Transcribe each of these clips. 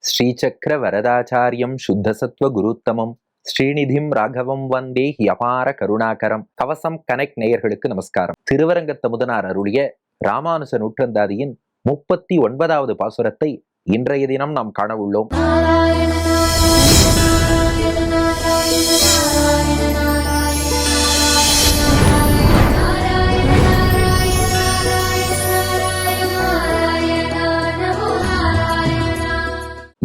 ஸ்ரீசக்கர வரதாச்சாரியம் சுத்தசத்வ குருத்தமம் ஸ்ரீநிதிம் ராகவம் வந்தே யபார கருணாகரம். கவசம் கனெக்ட் நேயர்களுக்கு நமஸ்காரம். திருவரங்கத்தமுதனார் அருளிய ராமானுஜ நூற்றந்தாதியின் 39வது பாசுரத்தை இன்றைய தினம் நாம் காண உள்ளோம்.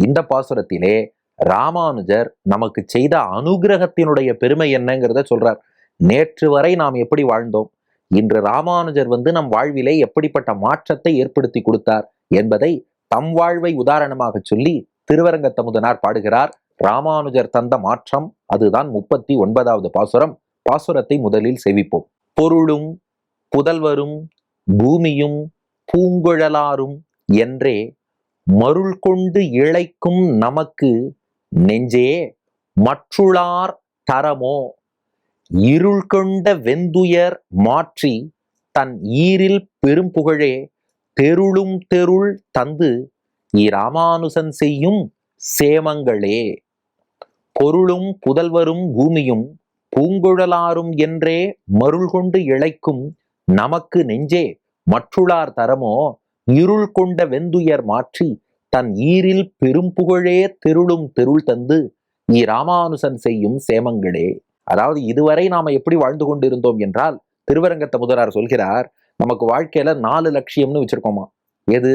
இந்த பாசுரத்திலே ராமானுஜர் நமக்கு செய்த அனுகிரகத்தினுடைய பெருமை என்னங்கிறத சொல்றார். நேற்று வரை நாம் எப்படி வாழ்ந்தோம், இன்று ராமானுஜர் நம் வாழ்விலே எப்படிப்பட்ட மாற்றத்தை ஏற்படுத்தி கொடுத்தார் என்பதை தம் வாழ்வை உதாரணமாக சொல்லி திருவரங்கத்தமுதனார் பாடுகிறார். ராமானுஜர் தந்த மாற்றம், அதுதான் 39வது பாசுரம். பாசுரத்தை முதலில் செவிப்போம். பொருளும் புதல்வரும் பூமியும் பூங்குழலாரும் என்றே மருள் கொண்டு இழைக்கும் நமக்கு நெஞ்சே மற்றுளார் தரமோ இருள் கொண்ட வெந்துயர் மாற்றி தன் ஈரில் பெரும்புகழே தெருளும் தெருள் தந்து இராமானுசன் செய்யும் சேமங்களே. பொருளும் புதல்வரும் பூமியும் பூங்குழலாரும் என்றே மருள் கொண்டு இழைக்கும் நமக்கு நெஞ்சே மற்றுளார் தரமோ இருள் கொண்ட வெந்துயர் மாற்றி தன் ஈரில் பெரும்புகழே தெருளும் தெருள் தந்து இராமானுசன் செய்யும் சேமங்களே. அதாவது இதுவரை நாம எப்படி வாழ்ந்து கொண்டிருந்தோம் என்றால், திருவரங்கத்தமுதனார் சொல்கிறார், நமக்கு வாழ்க்கையில 4 லட்சியம்னு வச்சிருக்கோமா. எது?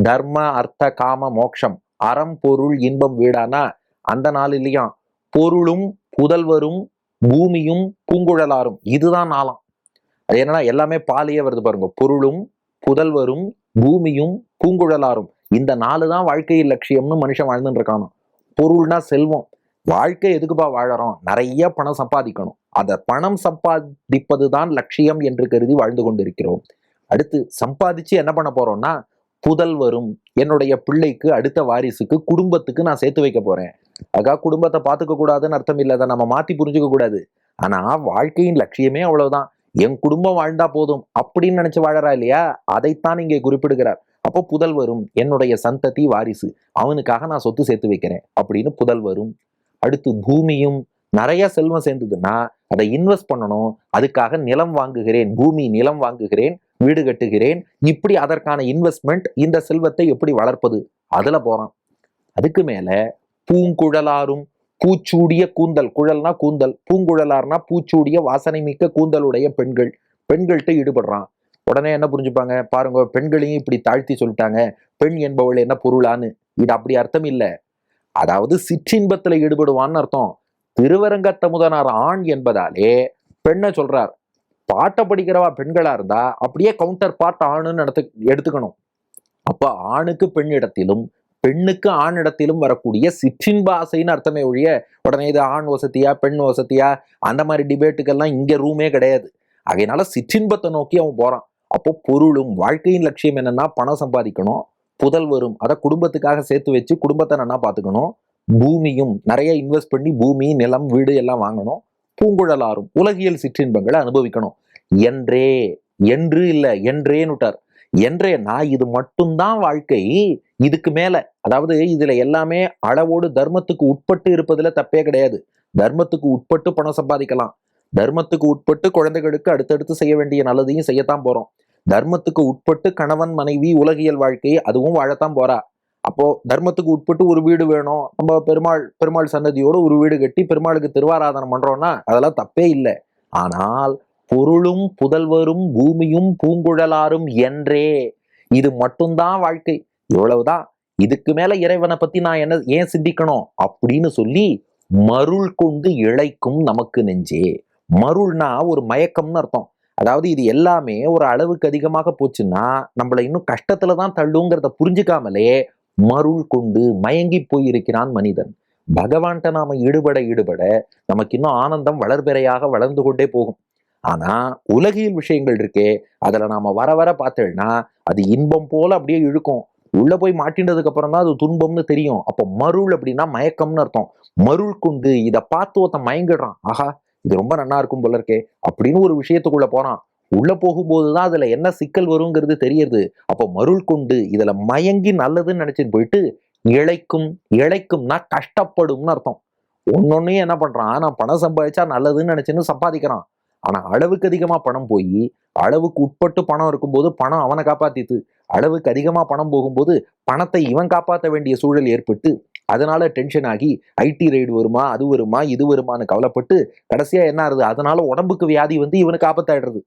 தர்ம அர்த்த காம மோட்சம், அறம் பொருள் இன்பம் வீடானா அந்த 4 இல்லையா. பொருளும் புதல்வரும் பூமியும் பூங்குழலாரும், இதுதான் 4ஆம். அது என்னன்னா எல்லாமே பாலியே வருது பாருங்க. பொருளும் புதல்வரும் பூமியும் பூங்குழலாரும், இந்த 4 தான் வாழ்க்கையில் லட்சியம்னு மனுஷன் வாழ்ந்துட்டு இருக்கானோ. பொருள்னா செல்வம். வாழ்க்கை எதுக்குப்பா வாழறோம்? நிறைய பணம் சம்பாதிக்கணும். அத பணம் சம்பாதிப்பது தான் லட்சியம் என்று கருதி வாழ்ந்து கொண்டிருக்கிறோம். அடுத்து சம்பாதிச்சு என்ன பண்ண போறோம்னா, புதல்வரும், என்னுடைய பிள்ளைக்கு, அடுத்த வாரிசுக்கு, குடும்பத்துக்கு நான் சேர்த்து வைக்க போறேன். அதுக்காக குடும்பத்தை பார்த்துக்க கூடாதுன்னு அர்த்தம் இல்லை, அதை நம்ம மாத்தி புரிஞ்சுக்க கூடாது. ஆனா வாழ்க்கையின் லட்சியமே அவ்வளவுதான். என் குடும்பம் வாழ்ந்தா போதும் அப்படின்னு நினைச்சு வாழறா இல்லையா, அதைத்தான் இங்கே குறிப்பிடுகிறார். அப்போ புதல்வரும், என்னுடைய சந்ததி வாரிசு, அவனுக்காக நான் சொத்து சேர்த்து வைக்கிறேன் அப்படின்னு புதல்வரும். அடுத்து பூமியும், நிறைய செல்வம் சேர்ந்ததுன்னா அதை இன்வெஸ்ட் பண்ணணும், அதுக்காக நிலம் வாங்குகிறேன், பூமி நிலம் வாங்குகிறேன், வீடு கட்டுகிறேன், இப்படி அதற்கான இன்வெஸ்ட்மெண்ட், இந்த செல்வத்தை எப்படி வளர்ப்பது, அதுல போறான். அதுக்கு மேல பூங்குழலாரும், பூச்சூடிய கூந்தல், குழல்னா கூந்தல், பூங்குழலார்னா பூச்சூடிய வாசனை மிக்க கூந்தலுடைய பெண்கள், பெண்கள்கிட்ட ஈடுபடுறான். உடனே என்ன புரிஞ்சுப்பாங்க பாருங்க, பெண்களையும் இப்படி தாழ்த்தி சொல்லிட்டாங்க, பெண் என்பவள் என்ன பொருளான்னு. இது அப்படி அர்த்தம் இல்லை. அதாவது சிற்றின்பத்துல ஈடுபடுவான்னு அர்த்தம். திருவரங்கத்தமுதனார் ஆண் என்பதாலே பெண்ணை சொல்றார். பாட்டை படிக்கிறவா பெண்களா இருந்தா அப்படியே கவுண்டர் பார்ட் ஆணுன்னு எடுத்துக்கணும். அப்ப ஆணுக்கு பெண் இடத்திலும் பெண்ணுக்கு ஆண் இடத்திலும் வரக்கூடிய சிற்றின்ப ஆசைன்னு அர்த்தமே ஒழிய உடனே இது ஆண் வசதியா பெண் வசதியா அந்த மாதிரி டிபேட்டுக்கெல்லாம் இங்க ரூமே கிடையாது. அதனால சிற்றின்பத்தை நோக்கி அவன் போறான். அப்போ பொருளும், வாழ்க்கையின் லட்சியம் என்னன்னா பணம் சம்பாதிக்கணும், புதல்வரும், அதை குடும்பத்துக்காக சேர்த்து வச்சு குடும்பத்தை நல்லா பார்த்துக்கணும், பூமியும் நிறைய இன்வெஸ்ட் பண்ணி பூமி நிலம் வீடு எல்லாம் வாங்கணும், பூங்குழலாரும் உலகியல் சிற்றின்பங்களை அனுபவிக்கணும். என்றே, என்று இல்லை என்றேன்னுட்டார். என்றேன்னா இது மட்டும்தான் வாழ்க்கை, இதுக்கு மேல, அதாவது இதுல எல்லாமே அளவோடு தர்மத்துக்கு உட்பட்டு இருப்பதுல தப்பே கிடையாது. தர்மத்துக்கு உட்பட்டு பணம் சம்பாதிக்கலாம், தர்மத்துக்கு உட்பட்டு குழந்தைகளுக்கு அடுத்தடுத்து செய்ய வேண்டிய நல்லதையும் செய்யத்தான் போறோம், தர்மத்துக்கு உட்பட்டு கணவன் மனைவி உலகியல் வாழ்க்கை அதுவும் வாழத்தான் போறா. அப்போ தர்மத்துக்கு உட்பட்டு ஒரு வீடு வேணும், நம்ம பெருமாள் சன்னதியோடு ஒரு வீடு கட்டி பெருமாளுக்கு திருவாராதனை பண்றோம்னா அதெல்லாம் தப்பே இல்லை. ஆனால் பொருளும் புதல்வரும் பூமியும் பூங்குழலாரும் என்றே, இது மட்டும்தான் வாழ்க்கை, இவ்வளவுதான், இதுக்கு மேல இறைவனை பத்தி நான் ஏன் சிந்திக்கணும் அப்படின்னு சொல்லி மருள் கொண்டு இழைக்கும் நமக்கு நெஞ்சே. மருள்னா ஒரு மயக்கம்னு அர்த்தம். அதாவது இது எல்லாமே ஒரு அளவுக்கு அதிகமாக போச்சுன்னா நம்மளை இன்னும் கஷ்டத்துலதான் தள்ளுங்கிறத புரிஞ்சுக்காமலே மருள் கொண்டு மயங்கி போயிருக்கிறான் மனிதன். பகவான்கிட்ட நாம ஈடுபட நமக்கு இன்னும் ஆனந்தம் வளர்பிறையாக வளர்ந்து கொண்டே போகும். ஆனா உலகியல் விஷயங்கள் இருக்கே, அதுல நாம வர வர பார்த்தேன்னா அது இன்பம் போல அப்படியே இழுக்கும். உள்ள போய் மாட்டின்றதுக்கு அப்புறம் தான் அது துன்பம்னு தெரியும். அப்போ மருள் அப்படின்னா மயக்கம்னு அர்த்தம். மருள் கொண்டு இதை பார்த்து ஒருத்தன் மயங்கிடுறான், ஆஹா இது ரொம்ப நல்லா இருக்கும் போல இருக்கே அப்படின்னு ஒரு விஷயத்துக்குள்ள போறான். உள்ள போகும்போதுதான் அதுல என்ன சிக்கல் வருங்கிறது தெரியுது. அப்போ மருள் கொண்டு இதுல மயங்கி நல்லதுன்னு நினைச்சிட்டு போயிட்டு இழைக்கும். இழைக்கும்னா கஷ்டப்படும்னு அர்த்தம். ஒன்னொன்னையும் என்ன பண்றான், நான் பணம் சம்பாதிச்சா நல்லதுன்னு நினைச்சுன்னு சம்பாதிக்கிறான். ஆனா அளவுக்கு அதிகமா பணம் போய், அளவுக்கு உட்பட்டு பணம் இருக்கும்போது பணம் அவனை காப்பாத்திட்டு, அளவுக்கு அதிகமா பணம் போகும்போது பணத்தை இவன் காப்பாற்ற வேண்டிய சூழல் ஏற்பட்டு, அதனால டென்ஷன் ஆகி ஐடி ரைடு வருமா, அது வருமா, இது வருமான்னு கவலைப்பட்டு கடைசியா என்ன ஆகுது, அதனால உடம்புக்கு வியாதி வந்து இவனுக்கு ஆபத்தாயிடுறது.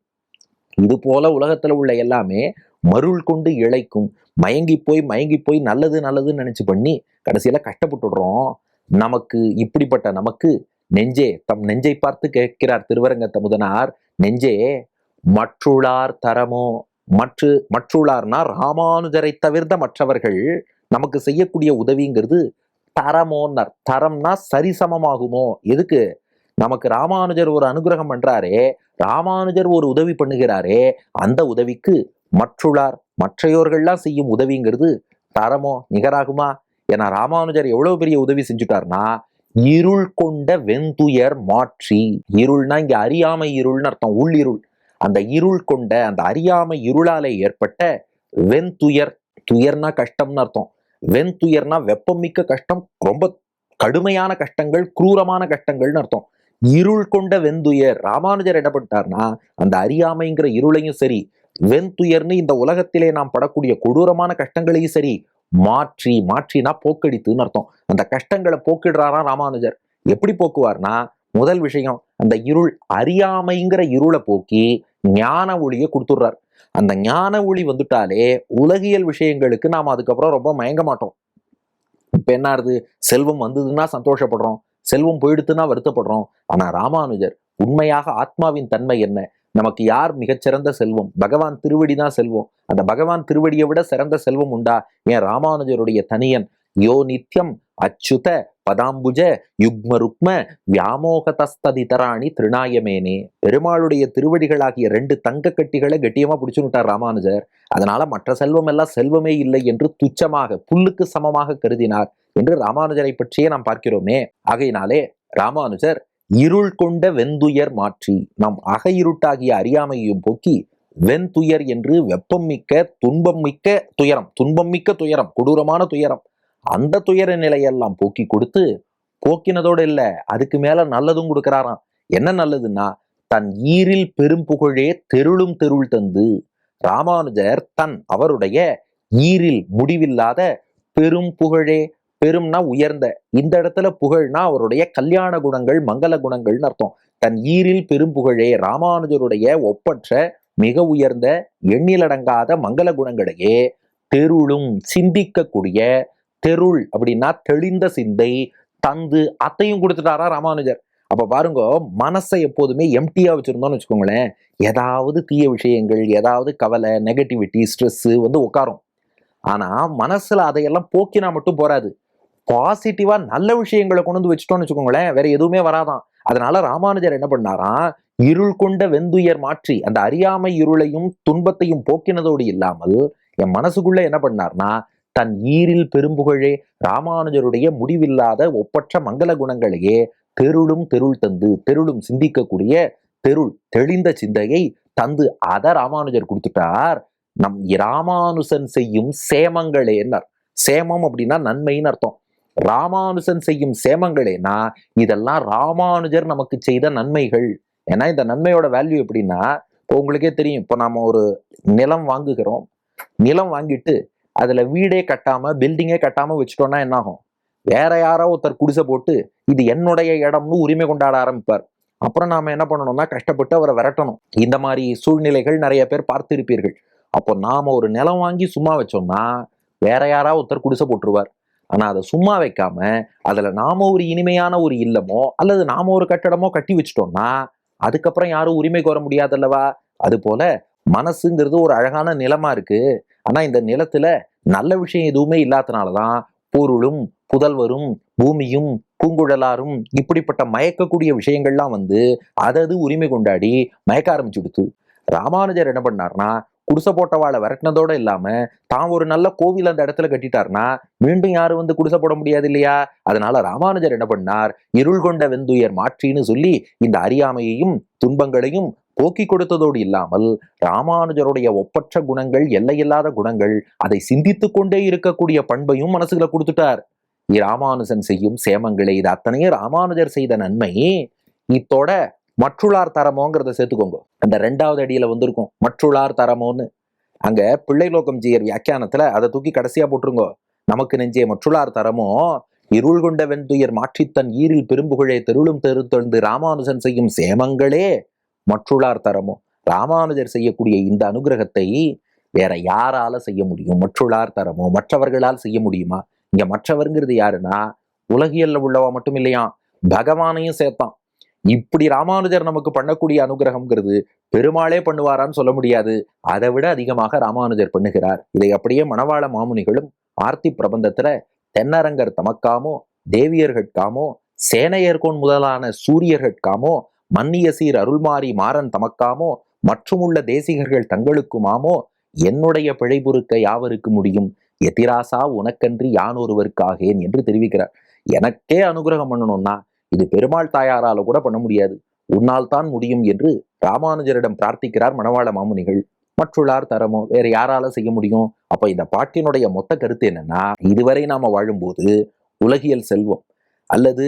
இது போல உலகத்துல உள்ள எல்லாமே மருள் கொண்டு இழைக்கும். மயங்கி போய் நல்லது நல்லதுன்னு நினைச்சு பண்ணி கடைசியில கஷ்டப்பட்டுடுறோம். நமக்கு இப்படிப்பட்ட நமக்கு நெஞ்சே, தம் நெஞ்சை பார்த்து கேட்கிறார் திருவரங்க தமுதனார். நெஞ்சே, மற்றுளார் தரமோ. மற்றுளார்னா ராமானுஜரை தவிர்த்த மற்றவர்கள் நமக்கு செய்யக்கூடிய உதவிங்கிறது தரமோன்னர். தரம்னா சரிசமமாகுமோ. எதுக்கு? நமக்கு ராமானுஜர் ஒரு அனுகிரகம் பண்றாரே, ராமானுஜர் ஒரு உதவி பண்ணுகிறாரே, அந்த உதவிக்கு மற்றுளார் மற்றையோர்கள்லாம் செய்யும் உதவிங்கிறது தரமோ, நிகராகுமா? ஏன்னா ராமானுஜர் எவ்வளவு பெரிய உதவி செஞ்சுட்டார்னா, இருள் கொண்ட வெந்துயர் மாற்றி. இருள்னா இங்க அறியாமை இருள்னு அர்த்தம், உள்ளிருள். அந்த இருள் கொண்ட அந்த அறியாமை இருளாலே ஏற்பட்ட வெந்துயர், துயர்னா கஷ்டம்னு அர்த்தம். வெந்துயர்னா வெப்பம் மிக்க கஷ்டம், ரொம்ப கடுமையான கஷ்டங்கள், குரூரமான கஷ்டங்கள்னு அர்த்தம். இருள் கொண்ட வெந்துயர். ராமானுஜர் என்ன பண்ணிட்டார்னா, அந்த அறியாமைங்கிற இருளையும் சரி, வெந்துயர்னு இந்த உலகத்திலே நாம் படக்கூடிய கொடூரமான கஷ்டங்களையும் சரி மாற்றி, மாற்றினா போக்கடித்துன்னு அர்த்தம். அந்த கஷ்டங்களை போக்கிடுறாராம் ராமானுஜர். எப்படி போக்குவார்னா, முதல் விஷயம் அந்த இருள், அறியாமைங்கிற இருளை போக்கி ஞான ஒளியை கொடுத்துடுறார். அந்த ஞான ஒளி வந்துட்டாலே உலகியல் விஷயங்களுக்கு நாம் அதுக்கப்புறம் ரொம்ப மயங்க மாட்டோம். இப்ப என்ன ஆறுது, செல்வம் வந்ததுன்னா சந்தோஷப்படுறோம், செல்வம் போயிடுத்துன்னா வருத்தப்படுறோம். ஆனா ராமானுஜர் உண்மையாக ஆத்மாவின் தன்மை என்ன, நமக்கு யார் மிகச்சிறந்த செல்வம்? பகவான் திருவடி தான் செல்வம். அந்த பகவான் திருவடியை விட சிறந்த செல்வம் உண்டா? ஏன் ராமானுஜருடைய தனியன் யோ நித்யம் அச்சுத பதாம்புஜ யுக்ம ருக்ம வியாமோகதஸ்ததிதராணி திருநாயமேனே. பெருமாளுடைய திருவடிகளாகிய 2 தங்க கட்டிகளை கட்டியமா பிடிச்சுட்டார் ராமானுஜர். அதனால மற்ற செல்வம் எல்லாம் செல்வமே இல்லை என்று துச்சமாக, புல்லுக்கு சமமாக கருதினார் என்று ராமானுஜரை பற்றியே நாம் பார்க்கிறோமே. ஆகையினாலே ராமானுஜர் இருள் கொண்ட வெந்துயர் மாற்றி, நம் அக இருட்டாகிய அறியாமையையும் போக்கி, வெண்துயர் என்று வெப்பம் மிக்க துன்பம் மிக்க துயரம், துன்பம் மிக்க துயரம், கொடூரமான துயரம், அந்த துயர நிலையெல்லாம் போக்கி கொடுத்து, போக்கினதோடு இல்ல, அதுக்கு மேல நல்லதும் கொடுக்கிறாராம். என்ன நல்லதுன்னா, தன் ஈரில் பெரும் புகழே தெருளும் தெருள் தந்து. ராமானுஜர் அவருடைய ஈரில் முடிவில்லாத பெரும் புகழே, பெரும்னா உயர்ந்த, இந்த இடத்துல புகழ்னா அவருடைய கல்யாண குணங்கள், மங்கள குணங்கள்னு அர்த்தம். தன் ஈரில் பெரும் புகழே, ராமானுஜருடைய ஒப்பற்ற மிக உயர்ந்த எண்ணிலடங்காத மங்கள குணங்களையே தெருளும் சிந்திக்கக்கூடிய, தெருள் அப்படின்னா தெளிந்த சிந்தை தந்து, அத்தையும் கொடுத்துட்டாரா ராமானுஜர். அப்ப பாருங்க, மனசை எப்போதுமே எம்டியா வச்சிருந்தோம்னு வச்சுக்கோங்களேன், ஏதாவது தீய விஷயங்கள், ஏதாவது கவலை, நெகட்டிவிட்டி, ஸ்ட்ரெஸ் வந்து உட்காரும். ஆனா மனசுல அதையெல்லாம் போக்கினா மட்டும் போராது, பாசிட்டிவா நல்ல விஷயங்களை கொண்டு வந்து வச்சுட்டோம்னு வச்சுக்கோங்களேன், வேற எதுவுமே வராதான். அதனால ராமானுஜர் என்ன பண்ணாராம், இருள் கொண்ட வெந்துயர் மாற்றி, அந்த அறியாமை இருளையும் துன்பத்தையும் போக்கினதோடு இல்லாமல் என் மனசுக்குள்ள என்ன பண்ணார்னா, தன் ஈரில் பெரும்புகழே, ராமானுஜருடைய முடிவில்லாத ஒப்பற்ற மங்கள குணங்களையே தெருளும் தெருள் தந்து, தெருளும் சிந்திக்கக்கூடிய தெருள் தெளிந்த சிந்தையை தந்து, அத ராமானுஜர் கொடுத்துட்டார். நம் ராமானுசன் செய்யும் சேமங்களேன்னார். சேமம் அப்படின்னா நன்மைன்னு அர்த்தம். ராமானுசன் செய்யும் சேமங்களேனா இதெல்லாம் ராமானுஜர் நமக்கு செய்த நன்மைகள். ஏன்னா இந்த நன்மையோட வேல்யூ எப்படின்னா, இப்போ உங்களுக்கே தெரியும், இப்போ நாம ஒரு நிலம் வாங்குகிறோம், நிலம் வாங்கிட்டு அதுல வீடே கட்டாம பில்டிங்கே கட்டாம வச்சுட்டோம்னா என்ன ஆகும், வேற யாரோ ஒருத்தர் குடிசை போட்டு இது என்னுடைய இடம்னு உரிமை கொண்டாட ஆரம்பிப்பார். அப்புறம் நாம என்ன பண்ணணும்னா கஷ்டப்பட்டு அவரை விரட்டணும். இந்த மாதிரி சூழ்நிலைகள் நிறைய பேர் பார்த்திருப்பீர்கள். அப்போ நாம ஒரு நிலம் வாங்கி சும்மா வச்சோம்னா வேற யாராவது ஒருத்தர் குடிசை போட்டுருவார். ஆனா அதை சும்மா வைக்காம அதுல நாம ஒரு இனிமையான ஒரு இல்லமோ அல்லது நாம ஒரு கட்டடமோ கட்டி வச்சுட்டோம்னா அதுக்கப்புறம் யாரும் உரிமை கோர முடியாதல்லவா. அது போல மனசுங்கிறது ஒரு அழகான நிலமா இருக்கு. ஆனா இந்த நிலத்துல நல்ல விஷயம் எதுவுமே இல்லாதனாலதான் பொருளும் புதல்வரும் பூமியும் பூங்குழலாரும் இப்படிப்பட்ட மயக்கக்கூடிய விஷயங்கள்லாம் வந்து அதது உரிமை கொண்டாடி மயக்க ஆரம்பிச்சு கொடுத்து, ராமானுஜர் என்ன பண்ணார்னா குடிசை போட்டவாளை விரட்டினதோட இல்லாம தான் ஒரு நல்ல கோவில் அந்த இடத்துல கட்டிட்டார்னா மீண்டும் யாரும் வந்து குடிசை போட முடியாது இல்லையா. அதனால ராமானுஜர் என்ன பண்ணார், இருள் கொண்ட வெந்துயர் மாற்றின்னு சொல்லி இந்த அறியாமையையும் துன்பங்களையும் போக்கி கொடுத்ததோடு இல்லாமல் ராமானுஜருடைய ஒப்பற்ற குணங்கள், எல்லையில்லாத குணங்கள், அதை சிந்தித்து கொண்டே இருக்கக்கூடிய பண்பையும் மனசுல கொடுத்துட்டார். ராமானுஜன் செய்யும் சேமங்களே, இது அத்தனையும் ராமானுஜர் செய்த நன்மை. இத்தோட மற்றுளார் தரமோங்கிறத சேர்த்துக்கோங்க. அந்த 2வது அடியில வந்திருக்கும் மற்றுளார் தரமோன்னு. அங்க பிள்ளைலோகம் ஜீயர் வியாக்கியானத்துல அதை தூக்கி கடைசியா போட்டுருங்கோ. நமக்கு நெஞ்சே மற்றுளார் தரமோ இருள் கொண்ட வெந்துயர் மாற்றித்தன் ஈரில் பெரும்புகழே தெருளும் தெருத்தொழுந்து ராமானுஜன் செய்யும் சேமங்களே மற்றுளார் தரமோ. ராமானுஜர் செய்யக்கூடிய இந்த அனுகிரகத்தை வேற யாரால செய்ய முடியும்? மற்றுளார் தரமோ, மற்றவர்களால் செய்ய முடியுமா? இங்க மற்றவர்ங்கிறது யாருன்னா உலகியல்ல உள்ளவா மட்டும் இல்லையா, பகவானையும் சேர்த்தான். இப்படி ராமானுஜர் நமக்கு பண்ணக்கூடிய அனுகிரகம்ங்கிறது பெருமாளே பண்ணுவாரான்னு சொல்ல முடியாது. அதை விட அதிகமாக ராமானுஜர் பண்ணுகிறார். இதை அப்படியே மணவாள மாமுனிகளும் ஆர்த்தி பிரபந்தத்துல தென்னரங்கர் தமக்காமோ, தேவியர்கட்காமோ, சேனையர்கோன் முதலான சூரியர்கட்காமோ, மன்னிய சீர் அருள்மாரி மாறன் தமக்காமோ, மற்றுமுள்ள தேசிகர்கள் தங்களுக்குமாமோ, என்னுடைய பிழை பொறுக்க யாவருக்கு முடியும், எதிராசா உனக்கன்றி யான் ஒருவருக்காகேன் என்று தெரிவிக்கிறார். எனக்கே அனுகிரகம் பண்ணணும்னா இது பெருமாள் தாயாரால கூட பண்ண முடியாது, உன்னால் தான் முடியும் என்று ராமானுஜரிடம் பிரார்த்திக்கிறார் மணவாள மாமுனிகள். மற்றுள்ளார் தரமோ, வேற யாரால செய்ய முடியும்? அப்ப இந்த பாட்டினுடைய மொத்த கருத்து என்னன்னா, இதுவரை நாம வாழும்போது உலகியல் செல்வம் அல்லது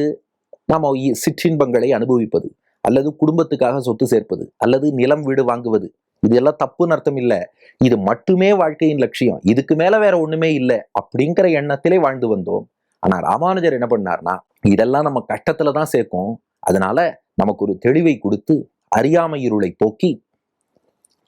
நாம சிற்றின்பங்களை அனுபவிப்பது அல்லது குடும்பத்துக்காக சொத்து சேர்ப்பது அல்லது நிலம் வீடு வாங்குவது, இதெல்லாம் தப்புன்னு அர்த்தம் இல்லை. இது மட்டுமே வாழ்க்கையின் லட்சியம், இதுக்கு மேல வேற ஒண்ணுமே இல்லை அப்படிங்கிற எண்ணத்திலே வாழ்ந்து வந்தோம். ஆனா ராமானுஜர் என்ன பண்ணார்னா, இதெல்லாம் நம்ம கஷ்டத்துல தான் சேர்க்கும். அதனால நமக்கு ஒரு தெளிவை கொடுத்து அறியாமை இருளை போக்கி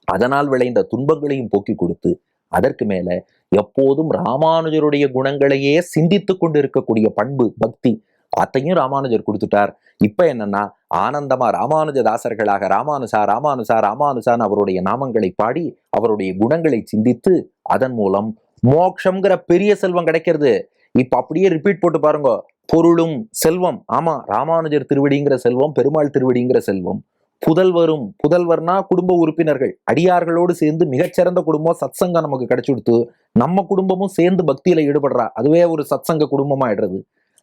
அதனால் விளைந்த துன்பங்களையும் போக்கி கொடுத்து அதற்கு மேல எப்போதும் ராமானுஜருடைய குணங்களையே சிந்தித்து கொண்டு இருக்கக்கூடிய பண்பு, பக்தி அத்தையும் ராமானுஜர் கொடுத்துட்டார். இப்ப என்னன்னா ஆனந்தமா ராமானுஜதாசர்களாக ராமானுசா ராமானுசா ராமானுசான்னு அவருடைய நாமங்களை பாடி அவருடைய குணங்களை சிந்தித்து அதன் மூலம் மோட்சம்ங்கிற பெரிய செல்வம் கிடைக்கிறது. இப்ப அப்படியே ரிப்பீட் போட்டு பாருங்க, பொருளும் செல்வம். ஆமா, ராமானுஜர் திருவடிங்கிற செல்வம், பெருமாள் திருவடிங்கிற செல்வம். புதல்வர்னா குடும்ப உறுப்பினர்கள், அடியார்களோடு சேர்ந்து மிகச்சிறந்த குடும்பம் சத்சங்கம் நமக்கு கிடைச்சு கொடுத்து நம்ம குடும்பமும் சேர்ந்து பக்தியில ஈடுபடுறா, அதுவே ஒரு சத்சங்க குடும்பமா ஆயிடுறது.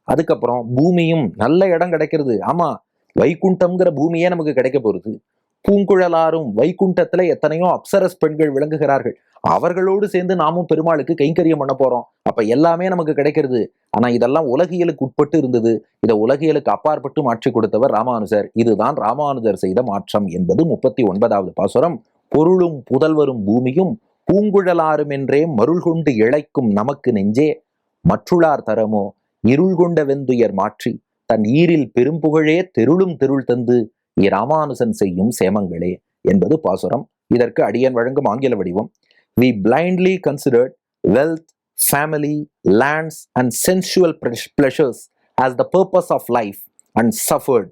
அதுக்கப்புறம் பூமியும் நல்ல இடம் கிடைக்கிறது. ஆமா, வைகுண்டம்ங்கிற பூமியே நமக்கு கிடைக்க போறது. பூங்குழலாரும் வைகுண்டத்துல எத்தனையோ அப்சரஸ் பெண்கள் விளங்குகிறார்கள், அவர்களோடு சேர்ந்து நாமும் பெருமாளுக்கு கைங்கரியம் பண்ண போறோம். அப்ப எல்லாமே நமக்கு கிடைக்கிறது. ஆனா இதெல்லாம் உலகியலுக்கு உட்பட்டு இருந்தது. இதை உலகியலுக்கு அப்பாற்பட்டு மாற்றி கொடுத்தவர் ராமானுஜர். இதுதான் ராமானுஜர் செய்த மாற்றம் என்பது 39வது பாசுரம். பொருளும் புதல்வரும் பூமியும் பூங்குழலாரும் என்றே மருள் கொண்டு இழைக்கும் நமக்கு நெஞ்சே மற்றுளார் தரமோ இருள் கொண்ட வெந்துயர் மாற்றி தன் ஈரில் பெரும்புகழே தெருளும் தெருள் தந்து ராமானுஜன் செய்யும் சேமங்களே என்பது பாசுரம். இதற்கு அடியன் வழங்கும் ஆங்கில வடிவம். We blindly considered wealth, family, lands and sensual pleasures as the purpose of life and suffered.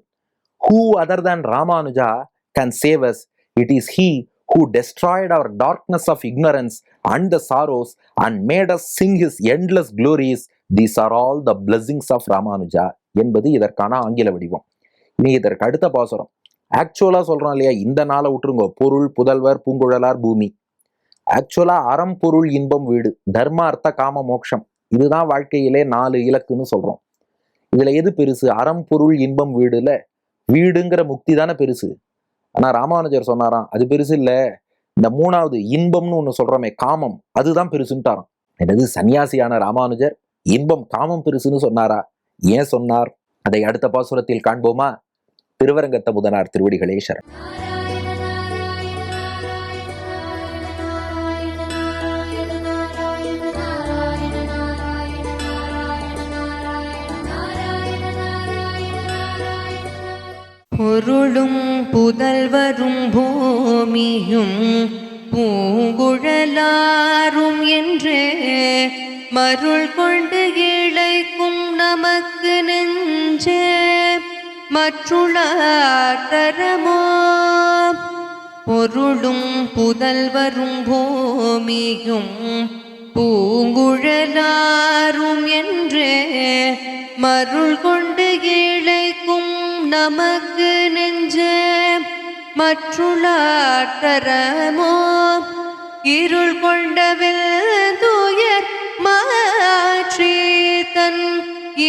Who other than Ramanuja can save us? It is he who destroyed our darkness of ignorance and the sorrows and made us sing his endless glories. These are all the blessings of Ramanuja என்பது இதற்கான ஆங்கில வடிவம். இனி இதற்கு அடுத்த பாசுரம். ஆக்சுவலா சொல்றோம் இல்லையா, இந்த நாளை விட்டுருங்க, பொருள் புதல்வர் பூங்குழலார் பூமி. ஆக்சுவலா அறம் பொருள் இன்பம் வீடு, தர்ம அர்த்த காம மோட்சம், இதுதான் வாழ்க்கையிலே 4 இலக்குன்னு சொல்றோம். இதுல எது பெருசு? அறம் பொருள் இன்பம் வீடுல வீடுங்கிற முக்தி தானே பெருசு. ஆனா ராமானுஜர் சொன்னாராம், அது பெருசு இல்ல, இந்த 3வது இன்பம்னு ஒண்ணு சொல்றோமே காமம், அதுதான் பெருசுன்ட்டாராம். எனது சன்னியாசியான ராமானுஜர் இன்பம் காமம் பெருசுன்னு சொன்னாரா? ஏன் சொன்னார்? அதை அடுத்த பாசுரத்தில் காண்போமா? திருவரங்கத்த முதனார் திருவடிகளே சரணம். பொருளும் புதல்வரும் பூமியும் பூங்குழலாரும் என்றே மருள் கொண்டு இழைக்கும் நமக்கு நெஞ்சே மற்றுளார் தரமோ. பொருளும் புதல்வரும் பூமியும் பூங்குழலாரும் என்றே மருள் கொண்டு இழைக்கும் நமக்கு நெஞ்சே மற்றுளார் தரமோ. இருள் கொண்டவில் துயர் மாற்றி தன்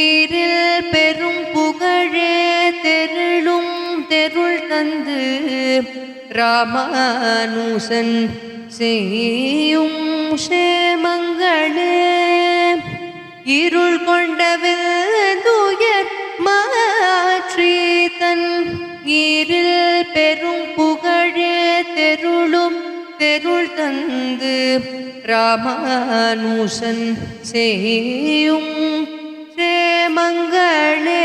ஈரில் பெரும் புகழே தெருளும் தெருள் தந்து ராமானுசன் செய்யும் சேமங்களே. இருள் கொண்டவில் துயர் மாற்றி தன் ஈரில் பெரும் புகழே தெருளும் தெருள் தந்து ராமானுசன் செய்யும் சேமங்களே.